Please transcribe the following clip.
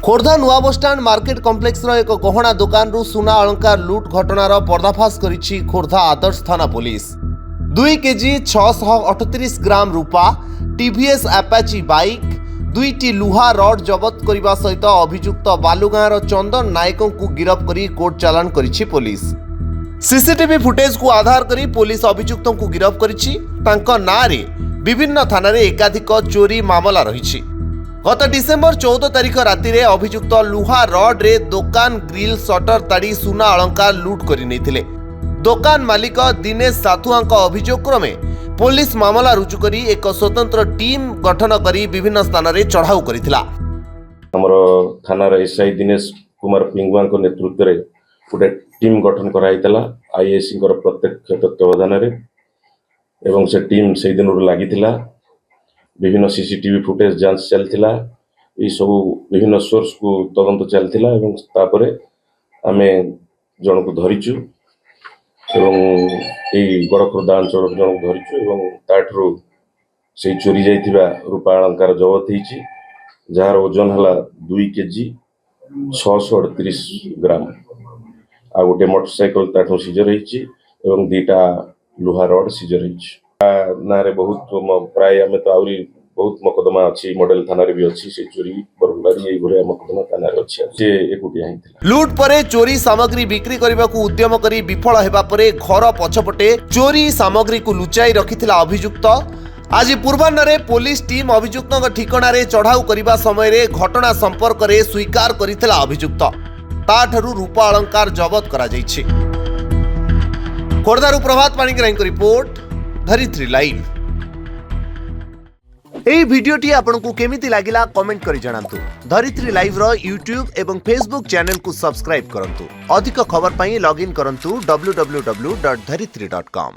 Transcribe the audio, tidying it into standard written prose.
खोर्धा नुआ bus stand market complex एक गहना दुकान सुना अलंकार लुट घटनार पर्दाफाश करिछि खोर्धा आदर्श थाना पुलिस। 2 केजी 638 ग्राम रूपा, टीवीएस अपाची बाइक, 2टी लुहा रड जबत करने सहित अभियुक्त बालुगाँर चंदन नायक को गिरफ्त कर कोर्ट चालान करिछि पुलिस। सीसीटीवी फुटेज को आधार करी पुलिस अभियुक्त को गिरफ्त करिछि। तांको नारे विभिन्न थाना रे एकाधिक चोरी मामला रही। गत डिसेम्बर 14 तारिख राति रे अभियुक्त लुहा रड रे दुकान ग्रिल शटर ताड़ी सुना अलंकार लुट करि नैथिले। दुकान मालिक दिनेश साथुआंक अभियोग क्रमे पुलिस मामला रुजु करी एक स्वतंत्र टीम गठन करी विभिन्न स्थान रे चढ़ाऊ करिथिला। हमर थानार एसआई दिनेश कुमार पिंगुआंक नेतृत्व रे गोटे टीम गठन कराइतला आईएससी प्रत्यक्ष तत्वावधान रे एवं से टीम से दिन लागिथिला। विभिन्न सीसीटीवी फुटेज जांच चलथिला। ई सब विभिन्न सोर्स को तदंत चलथिला एवं तापरे आमे जन को धरिचु एवं ए गड़खोर्धा अंचल जन को धरिचु एवं ताठरू से चोरी जाइथिबा रूपा अलंकार जबत होईछि, जार ओजन हला 2 केजी 638 ग्राम। आ गोटे मोटरसाइकल ताठू सीजर होईछि एवं 2टा लुहा रड सीजर होईछि। नारे बहुत प्राय आमे तो आउरी बहुत मकदमा अछि, मॉडल थाना रे भी अछि। से चोरी बरगुलारी एई भरे मकदमा थाना रे अछि। से एकुटिया हिथिला। लूट परे चोरी सामग्री बिक्री करने को उद्यम करी विफल हेबा परे घर पछपटे चोरी सामग्री को लुचाई रखिथिला अभियुक्त। आज पूर्वाह्न पुलिस टीम अभियुक्त ठिकाना रे चढ़ाऊ करने समय रे घटना संपर्क रे स्वीकार करिथिला अभियुक्त। ताठरू रूपा अलंकार जबत करा जायछि। खोर्धारू प्रभात पाणिग्राही को रिपोर्ट, धरित्री लाइव। एई भिडियोटी आपनकु केमिति लागिला कमेंट करि जणांतु। धरित्री लाइव रो यूट्यूब एवं फेसबुक चैनल को सब्सक्राइब करंतु। अधिक खबर पई लॉगिन करंतु www.dharitri.com।